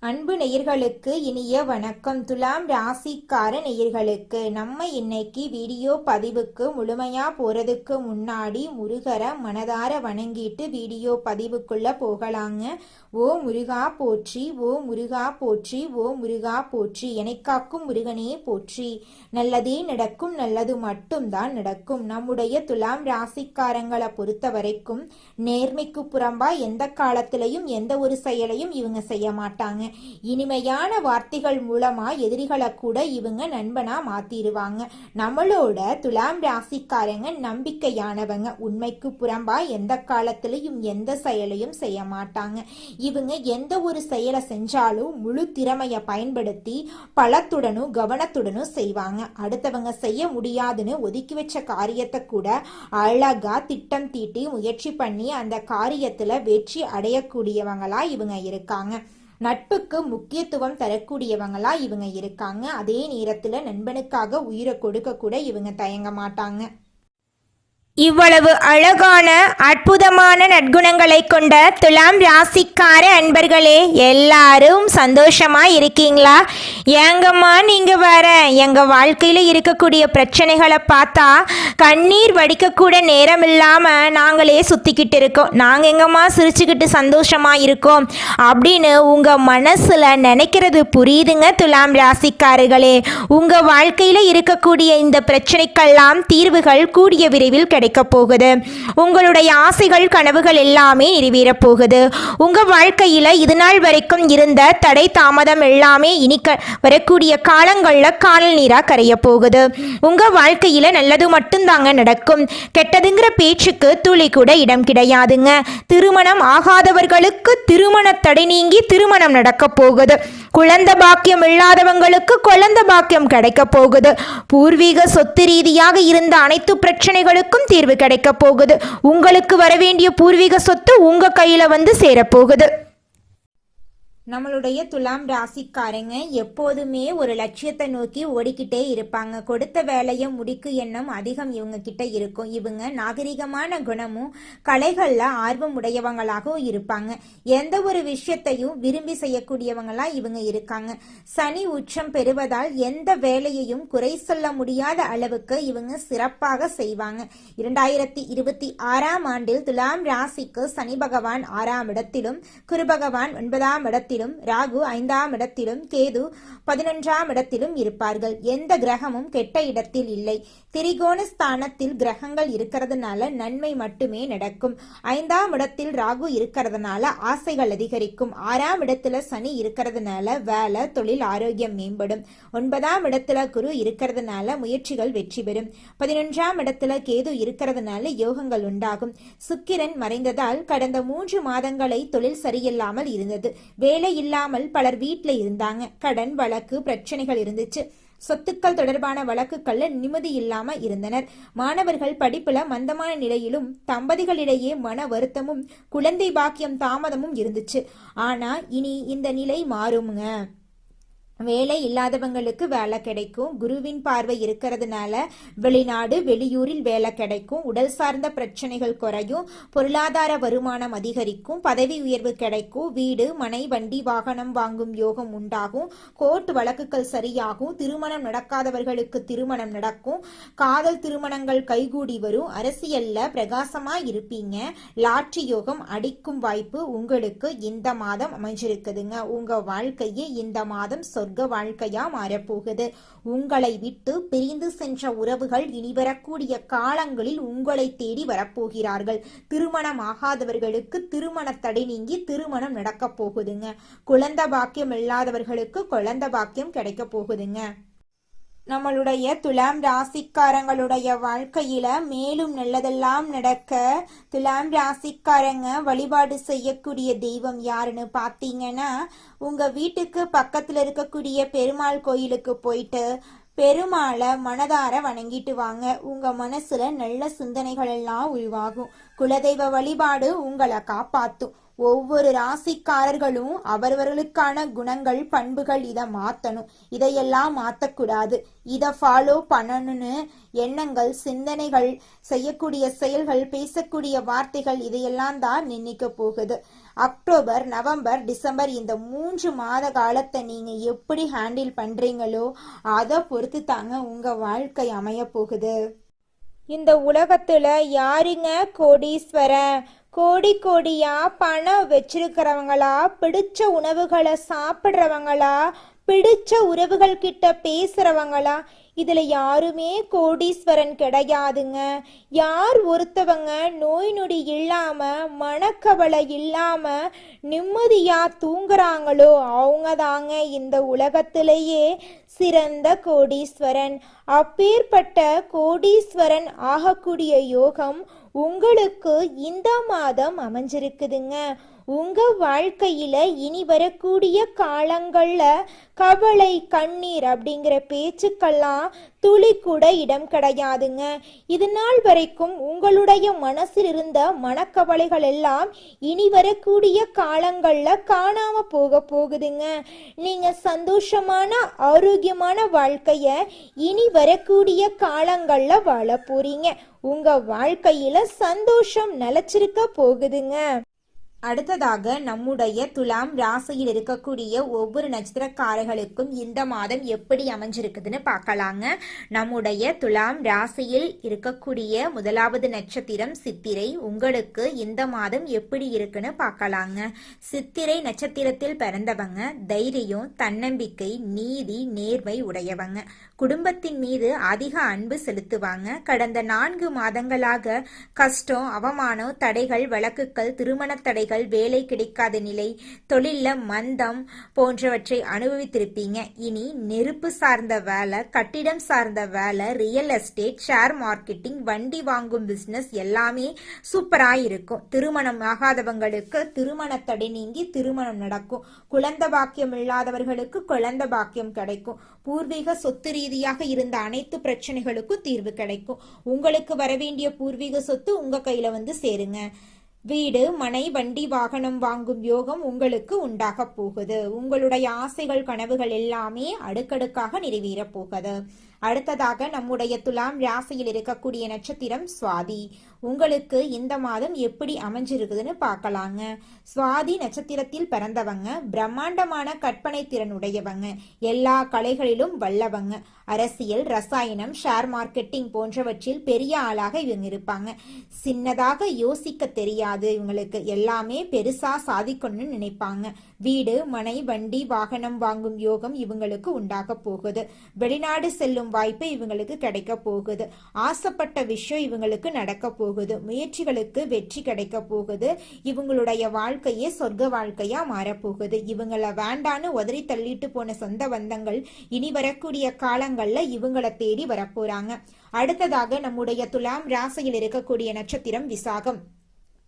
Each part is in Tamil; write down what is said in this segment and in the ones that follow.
அன்பு நேயர்களுக்கு இனிய வணக்கம். துலாம் ராசிக்கார நேயர்களுக்கு நம்ம இன்னைக்கு வீடியோ பதிவுக்கு முழுமையா போறதுக்கு முன்னாடி முருகரை மனதார வணங்கிட்டு வீடியோ பதிவுக்குள்ள போகலாங்க. ஓ முருகா போற்றி, ஓ முருகா போற்றி, ஓ முருகா போற்றி, எனக்காக்கும் முருகனே போற்றி. நல்லதே நடக்கும், நல்லது மட்டும்தான் நடக்கும். நம்முடைய துலாம் ராசிக்காரங்களை பொறுத்த வரைக்கும் நேர்மைக்கு புறம்பா எந்த காலத்திலையும் எந்த ஒரு செயலையும் இவங்க செய்ய மாட்டாங்க. இனிமையான வார்த்தைகள் மூலமா எதிரிகளை கூட இவங்க நண்பனா மாத்திருவாங்க. நம்மளோட துலாம் ராசிக்காரங்க நம்பிக்கையானவங்க. உண்மைக்கு புறம்பா எந்த காலத்திலையும் எந்த செயலையும் செய்ய மாட்டாங்க. இவங்க எந்த ஒரு செயலை செஞ்சாலும் முழு திறமையை பயன்படுத்தி பலத்துடனும் கவனத்துடனும் செய்வாங்க. அடுத்தவங்க செய்ய முடியாதுன்னு ஒதுக்கி வச்ச காரியத்தை கூட அழகா திட்டம் தீட்டி முயற்சி பண்ணி அந்த காரியத்துல வெற்றி அடையக்கூடியவங்களா இவங்க இருக்காங்க. நட்புக்கு முக்கியத்துவம் தரக்கூடியவங்களா இவங்க இருக்காங்க. அதே நேரத்துல நண்பனுக்காக உயிரை கொடுக்க கூட இவங்க தயங்க மாட்டாங்க. இவ்வளவு அழகான அற்புதமான நற்குணங்களை கொண்ட துலாம் ராசிக்கார அன்பர்களே, எல்லாரும் சந்தோஷமா இருக்கீங்களா? ஏங்கம்மா நீங்க வர எங்க வாழ்க்கையில இருக்கக்கூடிய பிரச்சனைகளை பார்த்தா கண்ணீர் வடிக்கக்கூட நேரம் இல்லாம நாங்களே சுத்திக்கிட்டு இருக்கோம். நாங்க எங்கம்மா சிரிச்சுக்கிட்டு சந்தோஷமா இருக்கோம் அப்படின்னு உங்க மனசுல நினைக்கிறது புரியுதுங்க துலாம் ராசிக்காரர்களே. உங்க வாழ்க்கையில இருக்கக்கூடிய இந்த பிரச்சனைக்கெல்லாம் தீர்வுகள் கூடிய விரைவில் கிடைக்கும் போகுது. உங்களுடைய ஆசைகள் கனவுகள் எல்லாமே நிறைவேற போகுது. உங்க வாழ்க்கையில இது நாள் வரைக்கும் இருந்த தடை தாமதம் எல்லாமே இனி வரக்கூடிய காலங்கள்ல காணல் நீரா கரைய போகுது. உங்க வாழ்க்கையில நல்லது மட்டும்தாங்க நடக்கும். கெட்டதுங்கிற பேச்சுக்கு துளி கூட இடம் கிடையாதுங்க. திருமணம் ஆகாதவர்களுக்கு திருமண தடை நீங்கி திருமணம் நடக்க போகுது. குழந்தை பாக்கியம் இல்லாதவங்களுக்கு குழந்தை பாக்கியம் கிடைக்க போகுது. பூர்வீக சொத்து ரீதியாக இருந்த அனைத்து பிரச்சனைகளுக்கும் தீர்வு கிடைக்க போகுது. உங்களுக்கு வர வேண்டிய பூர்வீக சொத்து உங்க கையில வந்து சேரப்போகுது. நம்மளுடைய துலாம் ராசிக்காரங்க எப்போதுமே ஒரு லட்சியத்தை நோக்கி ஓடிக்கிட்டே இருப்பாங்க. கொடுத்த வேலையை முடிக்கு எண்ணம் அதிகம் இவங்க கிட்ட இருக்கும். இவங்க நாகரிகமான குணமும் கலைகள்ல ஆர்வம் உடையவங்களாகவும் இருப்பாங்க. எந்த ஒரு விஷயத்தையும் விரும்பி செய்யக்கூடியவங்களா இவங்க இருக்காங்க. சனி உச்சம் பெறுவதால் எந்த வேலையையும் குறை சொல்ல முடியாத அளவுக்கு இவங்க சிறப்பாக செய்வாங்க. 2026ஆம் ஆண்டில் துலாம் ராசிக்கு சனி பகவான் 6ஆம் இடத்திலும், குரு பகவான் 9ஆம் இடத்திலும், ராகு 5ஆம் இடத்திலும், கேது 11ஆம் இடத்திலும் இருப்பார்கள். எந்த கிரகமும் கெட்ட இடத்தில் இல்லை. திரிகோண ஸ்தானத்தில் கிரகங்கள் இருக்கிறதுனால நன்மை மட்டுமே நடக்கும். 5ஆம் இடத்தில் ராகு இருக்கிறதுனால ஆசைகள் அதிகரிக்கும். 6ஆம் இடத்துல சனி இருக்கிறதுனால வேலை, தொழில், ஆரோக்கியம் மேம்படும். 9ஆம் இடத்துல குரு இருக்கிறதுனால முயற்சிகள் வெற்றி பெறும். 11ஆம் இடத்துல கேது இருக்கிறதுனால யோகங்கள் உண்டாகும். சுக்கிரன் மறைந்ததால் கடந்த 3 மாதங்களை தொழில் சரியில்லாமல் இருந்தது. வேலை இல்லாமல் பலர் வீட்டில் இருந்தாங்க. கடன் வழக்கு பிரச்சனைகள் இருந்துச்சு. சொத்துக்கள் தொடர்பான வழக்குகள்ல நிம்மதி இல்லாம இருந்தனர். மாணவர்கள் படிப்புல மந்தமான நிலையிலும் தம்பதிகளிடையே மன வருத்தமும் குழந்தை பாக்கியம் தாமதமும் இருந்துச்சு. ஆனா இனி இந்த நிலை மாறுங்க. வேலை இல்லாதவங்களுக்கு வேலை கிடைக்கும். குருவின் பார்வை இருக்கிறதுனால வெளிநாடு வெளியூரில் வேலை கிடைக்கும். உடல் சார்ந்த பிரச்சனைகள் குறையும். பொருளாதார வருமானம் அதிகரிக்கும். பதவி உயர்வு கிடைக்கும். வீடு, மனை, வண்டி, வாகனம் வாங்கும் யோகம் உண்டாகும். கோர்ட் வழக்குகள் சரியாகும். திருமணம் நடக்காதவர்களுக்கு திருமணம் நடக்கும். காதல் திருமணங்கள் கைகூடி வரும். அரசியல்ல பிரகாசமா இருப்பீங்க. லாட்ரி யோகம் அடிக்கும் வாய்ப்பு உங்களுக்கு இந்த மாதம் அமைஞ்சிருக்குதுங்க. உங்க வாழ்க்கையே இந்த மாதம் வாழ்க்கையா மாறப்போகுது. உங்களை விட்டு பிரிந்து சென்ற உறவுகள் இனி வரக்கூடிய காலங்களில் உங்களை தேடி வரப்போகிறார்கள். திருமணம் ஆகாதவர்களுக்கு திருமண தடை நீங்கி திருமணம் நடக்க போகுதுங்க. குழந்தை பாக்கியம் இல்லாதவர்களுக்கு குழந்தை பாக்கியம் கிடைக்க போகுதுங்க. நம்மளுடைய துலாம் ராசிக்காரங்களுடைய வாழ்க்கையில மேலும் நல்லதெல்லாம் நடக்க துலாம் ராசிக்காரங்க வழிபாடு செய்யக்கூடிய தெய்வம் யாருன்னு பார்த்தீங்கன்னா, உங்க வீட்டுக்கு பக்கத்துல இருக்கக்கூடிய பெருமாள் கோயிலுக்கு போயிட்டு பெருமாளை மனதார வணங்கிட்டு வாங்க. உங்க மனசுல நல்ல சிந்தனைகள் எல்லாம் உருவாகும். குலதெய்வ வழிபாடு உங்களை காப்பாத்தும். ஒவ்வொரு ராசிக்காரர்களும் அவரவர்களுக்கான குணங்கள், பண்புகள் இதை மாற்றணும். இதையெல்லாம் மாற்றக்கூடாது. இதை ஃபாலோ பண்ணணும்னு எண்ணங்கள், சிந்தனைகள், செய்யக்கூடிய செயல்கள், பேசக்கூடிய வார்த்தைகள் இதையெல்லாம் தான் நிர்ணயிக்க போகுது. அக்டோபர், நவம்பர், டிசம்பர் இந்த 3 மாத காலத்தை நீங்க எப்படி ஹேண்டில் பண்றீங்களோ அதை பொறுத்து தாங்க உங்க வாழ்க்கை அமைய போகுது. இந்த உலகத்துல யாருங்க கோடீஸ்வரன்? கோடி கோடியா பணம் வச்சிருக்கிறவங்களா, பிடிச்ச உணவுகளை சாப்பிட்றவங்களா, பிடிச்ச உறவுகள் கிட்ட பேசுறவங்களா? இதுல யாருமே கோடீஸ்வரன் கிடையாதுங்க. யார் ஒருத்தவங்க நோய் நொடி இல்லாம, மனக்கவலை இல்லாம நிம்மதியா தூங்குறாங்களோ அவங்க தாங்க இந்த உலகத்திலேயே சிறந்த கோடீஸ்வரன். அப்பேற்பட்ட கோடீஸ்வரன் ஆகக்கூடிய யோகம் உங்களுக்கு இந்த மாதம் அமைஞ்சிருக்குதுங்க. உங்க வாழ்க்கையில இனி வரக்கூடிய காலங்கள்ல கவலை, கண்ணீர் அப்படிங்கிற பேச்சுக்கெல்லாம் துளி கூட இடம் கிடையாதுங்க. இது நாள் வரைக்கும் உங்களுடைய மனசில் இருந்த மனக்கவலைகள் எல்லாம் இனி வரக்கூடிய காலங்கள்ல காணாம போகுதுங்க. நீங்க சந்தோஷமான ஆரோக்கியமான வாழ்க்கைய இனி வரக்கூடிய காலங்கள்ல வாழ போறீங்க. உங்க வாழ்க்கையில சந்தோஷம் நிலைச்சிருக்க போகுதுங்க. அடுத்ததாக நம்முடைய துலாம் ராசியில் இருக்கக்கூடிய ஒவ்வொரு நட்சத்திரக்காரர்களுக்கும் இந்த மாதம் எப்படி அமைஞ்சிருக்குதுன்னு பார்க்கலாங்க. நம்முடைய துலாம் ராசியில் இருக்கக்கூடிய முதலாவது நட்சத்திரம் சித்திரை. உங்களுக்கு இந்த மாதம் எப்படி இருக்குன்னு பார்க்கலாங்க. சித்திரை நட்சத்திரத்தில் பிறந்தவங்க தைரியம், தன்னம்பிக்கை, நீதி, நேர்மை உடையவங்க. குடும்பத்தின் மீது அதிக அன்பு செலுத்துவாங்க. கடந்த 4 மாதங்களாக கஷ்டம், அவமானம், தடைகள், வழக்குகள், திருமண தடைகள், வேலை கிடைக்காத நிலை, தொழில மந்தம் போன்றவற்றை அனுபவித்திருப்பீங்க. இனி நெருப்பு சார்ந்த வேலை, கட்டிடம் சார்ந்த வேலை, ரியல் எஸ்டேட், ஷேர் மார்க்கெட்டிங், வண்டி வாங்கும் பிசினஸ் எல்லாமே சூப்பரா இருக்கும். திருமணம் ஆகாதவங்களுக்கு திருமண தடை நீங்கி திருமணம் நடக்கும். குழந்தை பாக்கியம் இல்லாதவர்களுக்கு குழந்தை பாக்கியம் கிடைக்கும். பூர்வீக சொத்து ரீதியாக இருந்த அனைத்து பிரச்சனைகளுக்கும் தீர்வு கிடைக்கும். உங்களுக்கு வரவேண்டிய பூர்வீக சொத்து உங்க கையில வந்து சேருங்க. வீடு, மனை, வண்டி, வாகனம் வாங்கும் யோகம் உங்களுக்கு உண்டாக போகுது. உங்களுடைய ஆசைகள், கனவுகள் எல்லாமே அடுக்கடுக்காக நிறைவேற போகுது. அடுத்ததாக நம்முடைய துலாம் ராசியில் இருக்கக்கூடிய நட்சத்திரம் சுவாதி. உங்களுக்கு இந்த மாதம் எப்படி அமைஞ்சிருக்குதுன்னு பார்க்கலாங்க. சுவாதி நட்சத்திரத்தில் பிறந்தவங்க பிரம்மாண்டமான கற்பனை திறன் உடையவங்க. எல்லா கலைகளிலும் வல்லவங்க. அரசியல், ரசாயனம், ஷேர் மார்க்கெட்டிங் போன்றவற்றில் பெரிய ஆளாக இவங்க இருப்பாங்க. சின்னதாக யோசிக்க தெரியாது இவங்களுக்கு. எல்லாமே பெருசா சாதிக்கணும்னு நினைப்பாங்க. வீடு, மனை, வண்டி, வாகனம் வாங்கும் யோகம் இவங்களுக்கு உண்டாக போகுது. வெளிநாடு செல்லும் வாய்ப்பு இவங்களுக்கு கிடைக்க போகுது. ஆசைப்பட்ட விஷயம் இவங்களுக்கு நடக்க போகுது. முயற்சிகளுக்கு வெற்றி கிடைக்க போகுது. இவங்களுடைய வாழ்க்கையே சொர்க்க வாழ்க்கையா மாறப்போகுது. இவங்களை வேண்டான்னு உதறி தள்ளிட்டு போன சொந்த பந்தங்கள் இனி வரக்கூடிய காலங்கள்ல இவங்களை தேடி வரப்போறாங்க. அடுத்ததாக நம்முடைய துலாம் ராசியில் இருக்கக்கூடிய நட்சத்திரம் விசாகம்.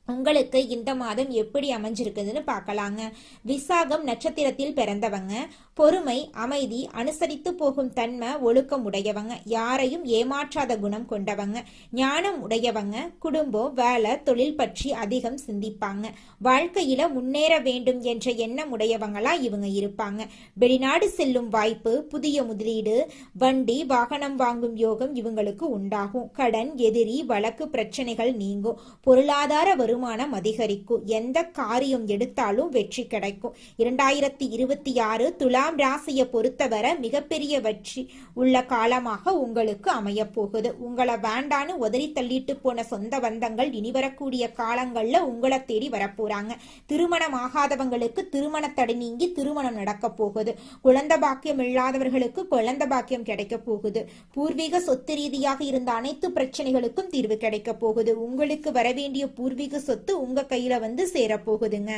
உங்களுக்கு இந்த மாதம் எப்படி அமைஞ்சிருக்குதுன்னு பார்க்கலாங்க. விசாகம் நட்சத்திரத்தில் பிறந்தவங்க பொறுமை, அமைதி, அனுசரித்து போகும் தன்மை, ஒழுக்கம் உடையவங்க. யாரையும் ஏமாற்றாத குணம் கொண்டவங்க. ஞானம் உடையவங்க. குடும்பம், வேலை, தொழில் பற்றி அதிகம் சிந்திப்பாங்க. வாழ்க்கையில முன்னேற வேண்டும் என்ற எண்ணம் உடையவங்களா இவங்க இருப்பாங்க. வெளிநாடு செல்லும் வாய்ப்பு, புதிய முதலீடு, வண்டி, வாகனம் வாங்கும் யோகம் இவங்களுக்கு உண்டாகும். கடன், எதிரி, வழக்கு பிரச்சனைகள் நீங்கும். பொருளாதார வருமானம் அதிகரிக்கும். எந்த காரியம் எடுத்தாலும் வெற்றி கிடைக்கும். 2026 துலாம் ராசியை பொறுத்தவரை மிகப்பெரிய வெற்றி உள்ள காலமாக உங்களுக்கு அமைய போகுது. உங்களை வேண்டான்னு உதறி தள்ளிட்டு போன சொந்த பந்தங்கள் இனி வரக்கூடிய காலங்கள்ல உங்களை தேடி வரப்போறாங்க. திருமணம் ஆகாதவங்களுக்கு திருமண தடை நீங்கி திருமணம் நடக்க போகுது. குழந்தை பாக்கியம் இல்லாதவர்களுக்கு குழந்தை பாக்கியம் கிடைக்க போகுது. பூர்வீக சொத்து ரீதியாக இருந்த அனைத்து பிரச்சனைகளுக்கும் தீர்வு கிடைக்க போகுது. உங்களுக்கு வரவேண்டிய பூர்வீக சொத்து உங்க கையில வந்து சேரப்போகுதுங்க.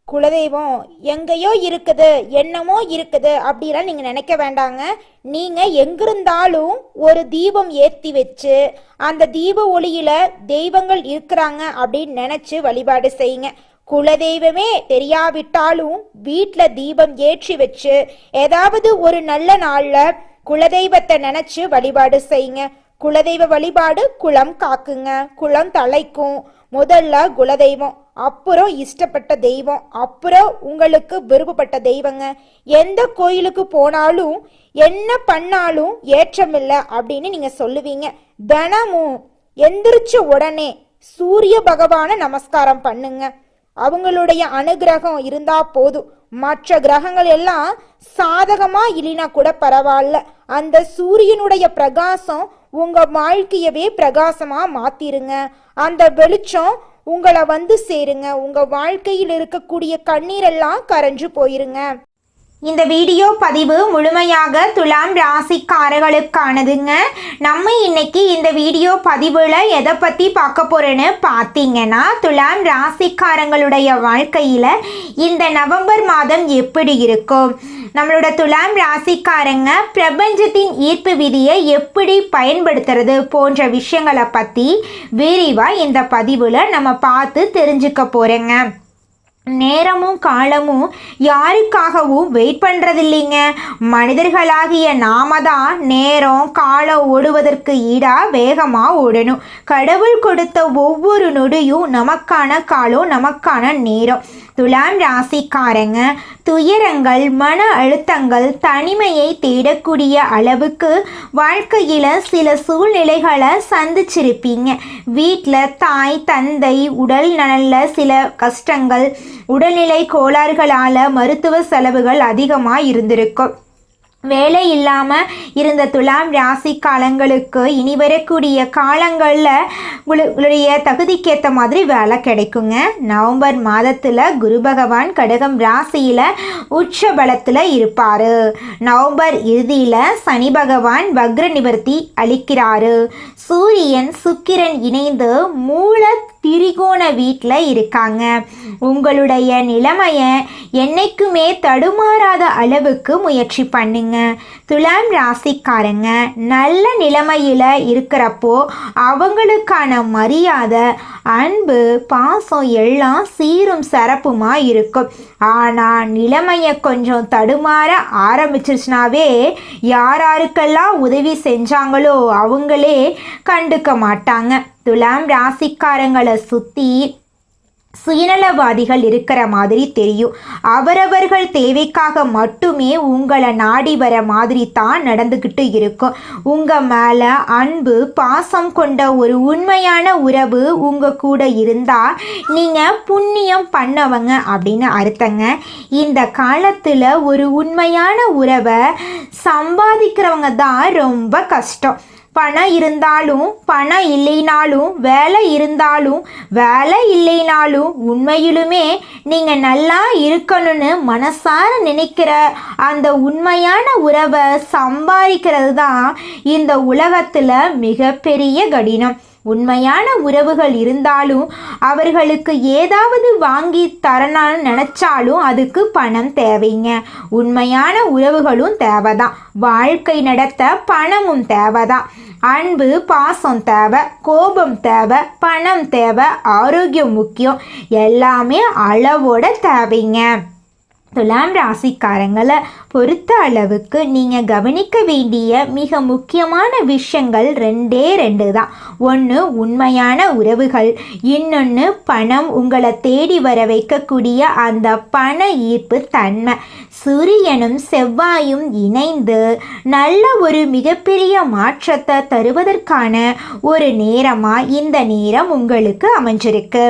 குலதெய்வம் எங்கேயோ இருக்குது, என்னமோ இருக்குது அப்படிலாம் நீங்க நினைக்க வேண்டாங்க. நீங்க எங்கிருந்தாலும் ஒரு தீபம் ஏற்றி வச்சு அந்த தீப ஒளியில தெய்வங்கள் இருக்கிறாங்க அப்படின்னு நினைச்சு வழிபாடு செய்யுங்க. குலதெய்வமே தெரியாவிட்டாலும் வீட்டில் தீபம் ஏற்றி வச்சு ஏதாவது ஒரு நல்ல நாள்ல குலதெய்வத்தை நினைச்சு வழிபாடு செய்யுங்க. குலதெய்வ வழிபாடு குலம் காக்குங்க, குலம் தலைக்கும். முதல்ல குலதெய்வம், அப்புறம் இஷ்டப்பட்ட தெய்வம், அப்புறம் உங்களுக்கு விருப்பப்பட்ட தெய்வங்க. எந்த கோயிலுக்கு போனாலும் என்ன பண்ணாலும் ஏற்றமில்லை அப்படின்னு நீங்க சொல்லுவீங்க. தினமும் எந்திரிச்ச உடனே சூரிய பகவான நமஸ்காரம் பண்ணுங்க. அவங்களுடைய அனுகிரகம் இருந்தா போதும். மற்ற கிரகங்கள் எல்லாம் சாதகமா இல்லைனா கூட பரவாயில்ல, அந்த சூரியனுடைய பிரகாசம் உங்க வாழ்க்கையவே பிரகாசமா மாத்திருங்க. அந்த வெளிச்சம் உங்களை வந்து சேருங்க. உங்க வாழ்க்கையில் இருக்கக்கூடிய கண்ணீரெல்லாம் கரைஞ்சு போயிருங்க. இந்த வீடியோ பதிவு முழுமையாக துலாம் ராசிக்காரர்களுக்கானதுங்க. நம்ம இன்னைக்கு இந்த வீடியோ பதிவில் எதை பற்றி பார்க்க போகிறோன்னு பார்த்தீங்கன்னா, துலாம் ராசிக்காரங்களுடைய வாழ்க்கையில் இந்த நவம்பர் மாதம் எப்படி இருக்கும், நம்மளோட துலாம் ராசிக்காரங்க பிரபஞ்சத்தின் ஈர்ப்பு விதியை எப்படி பயன்படுத்துறது போன்ற விஷயங்களை பற்றி விரிவாக இந்த பதிவில் நம்ம பார்த்து தெரிஞ்சுக்க போகிறோங்க. நேரமும் காலமும் யாருக்காகவும் வெயிட் பண்ணுறதில்லைங்க. மனிதர்களாகிய நாம தான் நேரம் காலம் ஓடுவதற்கு ஈடாக வேகமாக ஓடணும். கடவுள் கொடுத்த ஒவ்வொரு நொடியும் நமக்கான காலம், நமக்கான நேரம். துலாம் ராசிக்காரங்க துயரங்கள், மன அழுத்தங்கள், தனிமையை தேடக்கூடிய அளவுக்கு வாழ்க்கையில் சில சூழ்நிலைகளை சந்திச்சிருப்பீங்க. வீட்டில் தாய் தந்தை உடல் நலனில் சில கஷ்டங்கள், உடல்நிலை கோளாறுகளால் மருத்துவ செலவுகள் அதிகமாக இருந்திருக்கும். வேலை இல்லாமல் இருந்த துலாம் ராசி காலங்களுக்கு இனி வரக்கூடிய காலங்களில் உங்களுடைய தகுதிக்கேற்ற மாதிரி வேலை கிடைக்குங்க. நவம்பர் மாதத்தில் குரு பகவான் கடகம் ராசியில் உச்ச பலத்தில் இருப்பார். நவம்பர் இறுதியில் சனி பகவான் வக்ர நிவர்த்தி அளிக்கிறாரு. சூரியன் சுக்கிரன் இணைந்து மூல திரிகோண வீட்டில் இருக்காங்க. உங்களுடைய நிலைமையை என்னைக்குமே தடுமாறாத அளவுக்கு முயற்சி பண்ணுங்க. துலாம் ராசிக்காரங்க நல்ல நிலைமையில் இருக்கிறப்போ அவங்களுக்கான மரியாதை, அன்பு, பாசம் எல்லாம் சீரும் சிறப்புமா இருக்கும். ஆனால் நிலைமையை கொஞ்சம் தடுமாற ஆரம்பிச்சிருச்சுனாவே யாருக்கெல்லாம் உதவி செஞ்சாங்களோ அவங்களே கண்டுக்க மாட்டாங்க. துலாம் ராசிக்காரங்களை சுற்றி சுயநலவாதிகள் இருக்கிற மாதிரி தெரியும். அவரவர்கள் தேவைக்காக மட்டுமே உங்களை நாடி வர மாதிரி தான் நடந்துக்கிட்டு இருக்கும். உங்கள் மேலே அன்பு பாசம் கொண்ட ஒரு உண்மையான உறவு உங்கள் கூட இருந்தால் நீங்கள் புண்ணியம் பண்ணவங்க அப்படின்னு அர்த்தங்க. இந்த காலத்தில் ஒரு உண்மையான உறவை சம்பாதிக்கிறவங்க தான் ரொம்ப கஷ்டம். பணம் இருந்தாலும் பணம் இல்லைனாலும், வேலை இருந்தாலும் வேலை இல்லைனாலும், உண்மையிலுமே நீங்கள் நல்லா இருக்கணும்னு மனசார நினைக்கிற அந்த உண்மையான உறவை சம்பாதிக்கிறது தான் இந்த உலகத்தில் மிகப்பெரிய கடினம். உண்மையான உறவுகள் இருந்தாலும் அவர்களுக்கு ஏதாவது வாங்கி தரணும்னு நினச்சாலும் அதுக்கு பணம் தேவைங்க. உண்மையான உறவுகளும் தேவைதான். வாழ்க்கை நடத்த பணமும் தேவைதான். அன்பு பாசம் தேவை, கோபம் தேவை, பணம் தேவை, ஆரோக்கியம் முக்கியம். எல்லாமே அளவோட தேவைங்க. துலாம் ராசிக்காரங்களை பொறுத்த அளவுக்கு நீங்கள் கவனிக்க வேண்டிய மிக முக்கியமான விஷயங்கள் ரெண்டு தான். ஒன்று உண்மையான உறவுகள், இன்னொன்று பணம் உங்களை தேடி வர வைக்கக்கூடிய அந்த பண ஈர்ப்பு தன்மை. சூரியனும் செவ்வாயும் இணைந்து நல்ல ஒரு மிகப்பெரிய மாற்றத்தை தருவதற்கான ஒரு நேரமாக இந்த நேரம் உங்களுக்கு அமைஞ்சிருக்கு.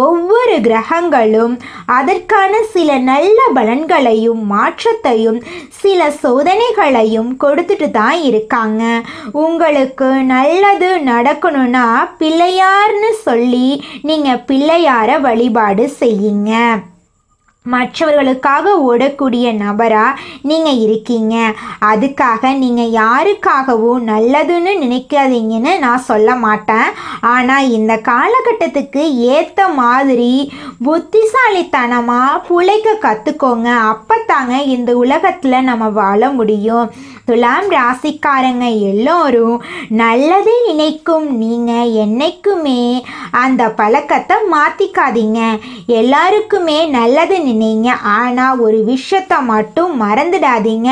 ஒவ்வொரு கிரகங்களும் அதற்கான சில நல்ல பலன்களையும் மாற்றத்தையும் சில சோதனைகளையும் கொடுத்துட்டு தான் இருக்காங்க. உங்களுக்கு நல்லது நடக்கணும்னா பிள்ளையார்னு சொல்லி நீங்கள் பிள்ளையாரை வழிபாடு செய்யுங்க. மற்றவர்களுக்காக ஓடக்கூடிய நபராக நீங்கள் இருக்கீங்க. அதுக்காக நீங்கள் யாருக்காகவும் நல்லதுன்னு நினைக்காதீங்கன்னு நான் சொல்ல மாட்டேன். ஆனால் இந்த காலகட்டத்துக்கு ஏற்ற மாதிரி புத்திசாலித்தனமாக பிழைக்க கற்றுக்கோங்க. அப்போ தாங்க இந்த உலகத்தில் நம்ம வாழ முடியும். துலாம் ராசிக்காரங்க எல்லோரும் நல்லதே நினைக்கும். நீங்கள் என்னைக்குமே அந்த பழக்கத்தை மாற்றிக்காதீங்க. எல்லாருக்குமே நல்லது நினைங்க. ஆனால் ஒரு விஷயத்தை மட்டும் மறந்துடாதீங்க.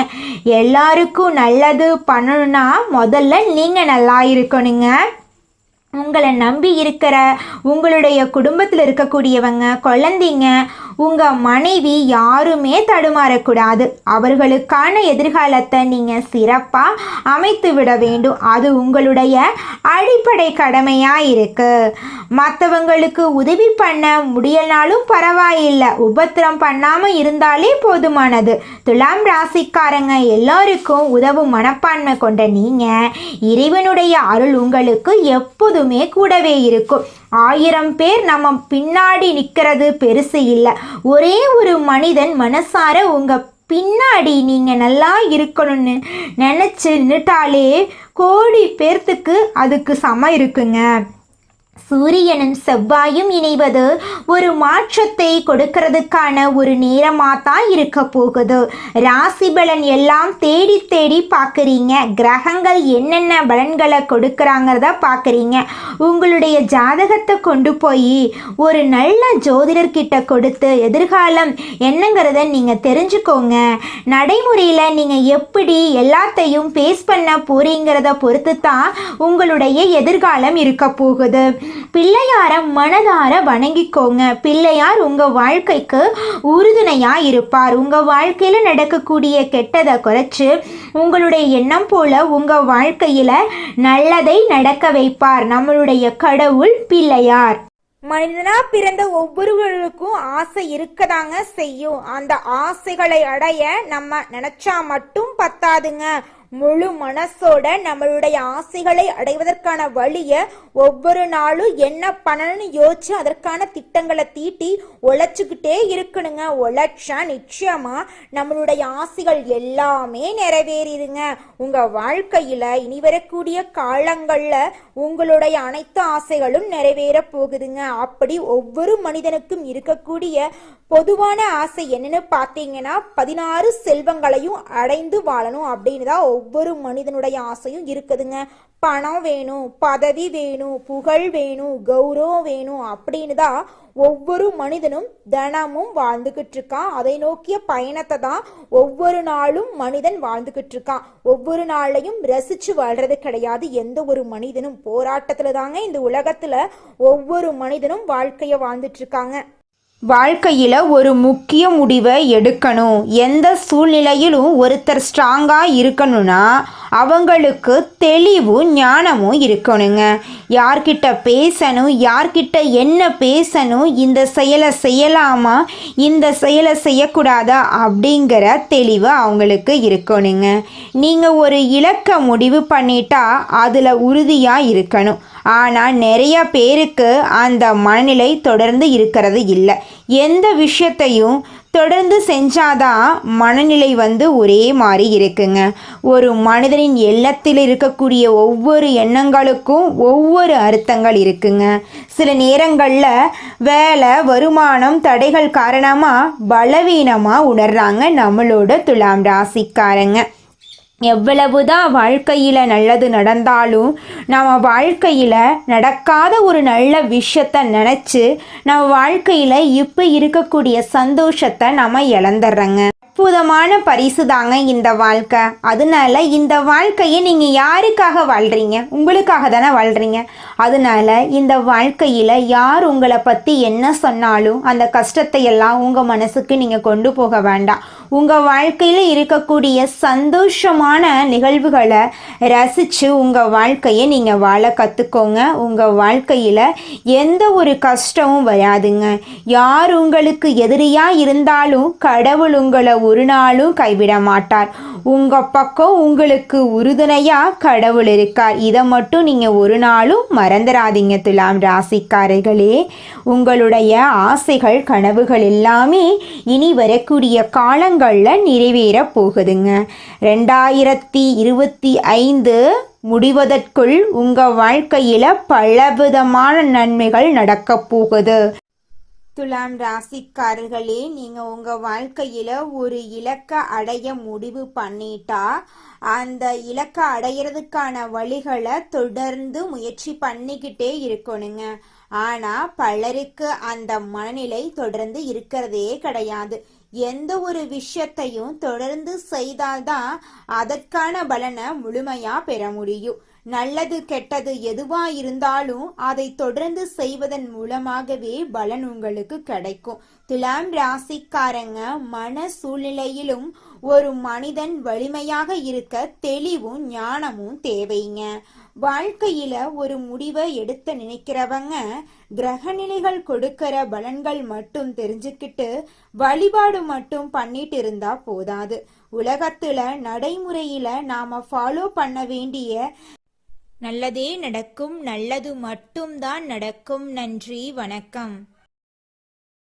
எல்லாருக்கும் நல்லது பண்ணணும்னா முதல்ல நீங்கள் நல்லா இருக்கணுங்க. உங்களை நம்பி இருக்கிற உங்களுடைய குடும்பத்தில் இருக்கக்கூடியவங்க, குழந்தைங்க, உங்க மனைவி யாருமே தடுமாறக்கூடாது. அவர்களுக்கான எதிர்காலத்தை நீங்க சிறப்பா அமைத்து விட வேண்டும். அது உங்களுடைய அடிப்படை கடமையா இருக்கு. மற்றவங்களுக்கு உதவி பண்ண முடியலனாலும் பரவாயில்லை, உபத்திரம் பண்ணாம இருந்தாலே போதுமானது. துலாம் ராசிக்காரங்க எல்லாருக்கும் உதவும் மனப்பான்மை கொண்ட நீங்க இறைவனுடைய அருள் உங்களுக்கு எப்போதுமே கூடவே இருக்கும். 1000 பேர் நம்ம பின்னாடி நிற்கிறது பெருசு இல்லை. ஒரே ஒரு மனிதன் மனசார உங்க பின்னாடி நீங்க நல்லா இருக்கணும்னு நினைச்சு நின்னுட்டாலே கோடி பேர்த்துக்கு அதுக்கு சமம் இருக்குங்க. சூரியனும் செவ்வாயும் இணைவது ஒரு மாற்றத்தை கொடுக்கறதுக்கான ஒரு நேரமாக தான் இருக்க போகுது. ராசி பலன் எல்லாம் தேடி தேடி பார்க்குறீங்க. கிரகங்கள் என்னென்ன பலன்களை கொடுக்குறாங்கிறத பார்க்குறீங்க. உங்களுடைய ஜாதகத்தை கொண்டு போய் ஒரு நல்ல ஜோதிடர்கிட்ட கொடுத்து எதிர்காலம் என்னங்கிறத நீங்கள் தெரிஞ்சுக்கோங்க. நடைமுறையில் நீங்கள் எப்படி எல்லாத்தையும் ஃபேஸ் பண்ண போறீங்கிறத பொறுத்து தான் உங்களுடைய எதிர்காலம் இருக்க போகுது. பிள்ளையார மனதார வணங்கிக்கோங்க. பிள்ளையார் உங்க வாழ்க்கைக்கு உறுதுணையா இருப்பார். உங்க வாழ்க்கையில நடக்கக்கூடிய கெட்டதை குறைச்சு உங்களுடைய எண்ணம் போல உங்க வாழ்க்கையில நல்லதை நடக்க வைப்பார் நம்மளுடைய கடவுள் பிள்ளையார். மனிதனா பிறந்த ஒவ்வொருவருக்கும் ஆசை இருக்கதாங்க செய்யும். அந்த ஆசைகளை அடைய நம்ம நினைச்சா மட்டும் பத்தாதுங்க. முழு மனசோட நம்மளுடைய ஆசைகளை அடைவதற்கான வழியை ஒவ்வொரு நாளும் என்ன பண்ணணும்னு யோசிச்சு அதற்கான திட்டங்களை தீட்டி உழைச்சிக்கிட்டே இருக்கணுங்க. உழைச்சா நிச்சயமா நம்மளுடைய ஆசைகள் எல்லாமே நிறைவேறிடுங்க. உங்க வாழ்க்கையில இனி வரக்கூடிய காலங்கள்ல உங்களுடைய அனைத்து ஆசைகளும் நிறைவேற போகுதுங்க. அப்படி ஒவ்வொரு மனிதனுக்கும் இருக்கக்கூடிய பொதுவான ஆசை என்னன்னு பார்த்தீங்கன்னா 16 செல்வங்களையும் அடைந்து வாழணும் அப்படின்னு தான் ஒவ்வொரு மனிதனுடைய ஆசையும் இருக்குதுங்க. பணம் வேணும், பதவி வேணும், புகழ் வேணும், கௌரவம் வேணும் அப்படின்னு தான் ஒவ்வொரு மனிதனும் தினமும் வாழ்ந்துகிட்டு இருக்கான். அதை நோக்கிய பயணத்தை தான் ஒவ்வொரு நாளும் மனிதன் வாழ்ந்துகிட்டு இருக்கான். ஒவ்வொரு நாளையும் ரசிச்சு வாழ்றது கிடையாது. எந்த ஒரு மனிதனும் போராட்டத்துல தாங்க இந்த உலகத்துல ஒவ்வொரு மனிதனும் வாழ்க்கைய வாழ்ந்துட்டு இருக்காங்க. வாழ்க்கையில் ஒரு முக்கிய முடிவை எடுக்கணும். எந்த சூழ்நிலையிலும் ஒருத்தர் ஸ்ட்ராங்காக இருக்கணும்னா அவங்களுக்கு தெளிவும் ஞானமும் இருக்கணுங்க. யார்கிட்ட பேசணும், யார்கிட்ட என்ன பேசணும், இந்த செயலை செய்யலாமா, இந்த செயலை செய்யக்கூடாதா அப்படிங்கிற தெளிவு அவங்களுக்கு இருக்கணுங்க. நீங்கள் ஒரு இலக்கை முடிவு பண்ணிட்டா அதில் உறுதியாக இருக்கணும். ஆனால் நிறைய பேருக்கு அந்த மனநிலை தொடர்ந்து இருக்கிறது இல்லை. எந்த விஷயத்தையும் தொடர்ந்து செஞ்சாதான் மனநிலை ஒரே மாதிரி இருக்குங்க. ஒரு மனிதனின் எண்ணத்தில் இருக்கக்கூடிய ஒவ்வொரு எண்ணங்களுக்கும் ஒவ்வொரு அர்த்தங்கள் இருக்குங்க. சில நேரங்களில் வேலை வருமானம் தடைகள் காரணமாக பலவீனமாக உணர்றாங்க நம்மளோட துலாம் ராசிக்காரங்க. எவ்வளவுதான் வாழ்க்கையில் நல்லது நடந்தாலும் நம்ம வாழ்க்கையில் நடக்காத ஒரு நல்ல விஷயத்தை நினச்சி நம்ம வாழ்க்கையில் இப்போ இருக்கக்கூடிய சந்தோஷத்தை நம்ம இழந்துடுறோங்க. அற்புதமான பரிசு தாங்க இந்த வாழ்க்கை. அதனால இந்த வாழ்க்கையை நீங்கள் யாருக்காக வாழ்கிறீங்க? உங்களுக்காக தானே வாழ்கிறீங்க. அதனால இந்த வாழ்க்கையில் யார் உங்களை பற்றி என்ன சொன்னாலும் அந்த கஷ்டத்தை எல்லாம் உங்கள் மனசுக்கு நீங்கள் கொண்டு போக வேண்டாம். உங்கள் வாழ்க்கையில் இருக்கக்கூடிய சந்தோஷமான நிகழ்வுகளை ரசித்து உங்கள் வாழ்க்கையை நீங்கள் வாழ கற்றுக்கோங்க. உங்கள் வாழ்க்கையில் எந்த ஒரு கஷ்டமும் வராதுங்க. யார் உங்களுக்கு எதிரியாக இருந்தாலும் கடவுள் உங்களை ஒரு நாளும் கைவிட மாட்டார். உங்கள் பக்கம் உங்களுக்கு உறுதுணையாக கடவுள் இருக்கார். இதை மட்டும் நீங்கள் ஒரு நாளும் மறந்துடாதீங்க துலாம் ராசிக்காரர்களே. உங்களுடைய ஆசைகள் கனவுகள் எல்லாமே இனி வரக்கூடிய காலங்களில் நிறைவேற போகுதுங்க. 2025 முடிவதற்குள் உங்கள் வாழ்க்கையில் பலவிதமான நன்மைகள் நடக்க போகுது. துலாம் ராசிக்காரர்களே, நீங்க உங்க வாழ்க்கையில ஒரு இலக்கை அடைய முடிவு பண்ணிட்டா அந்த இலக்கை அடையிறதுக்கான வழிகளை தொடர்ந்து முயற்சி பண்ணிக்கிட்டே இருக்கணுங்க. ஆனா பலருக்கு அந்த மனநிலை தொடர்ந்து இருக்கிறதே கிடையாது. எந்த ஒரு விஷயத்தையும் தொடர்ந்து செய்தால்தான் அதற்கான பலனை முழுமையா பெற முடியும். நல்லது கெட்டது எதுவா இருந்தாலும் அதை தொடர்ந்து செய்வதன் மூலமாகவே பலன் உங்களுக்கு கிடைக்கும். துலாம் ராசிக்காரங்க மன சூழ்நிலையிலும் ஒரு மனிதன் வலிமையாக இருக்க தெளிவும் ஞானமும் தேவைங்க. வாழ்க்கையில ஒரு முடிவை எடுத்து நினைக்கிறவங்க கிரகநிலைகள் கொடுக்கிற பலன்கள் மட்டும் தெரிஞ்சுக்கிட்டு வழிபாடு மட்டும் பண்ணிட்டு இருந்தா போதாது. உலகத்துல நடைமுறையில நாம ஃபாலோ பண்ண வேண்டிய நல்லதே நடக்கும், நல்லது மட்டும்தான் நடக்கும். நன்றி, வணக்கம்.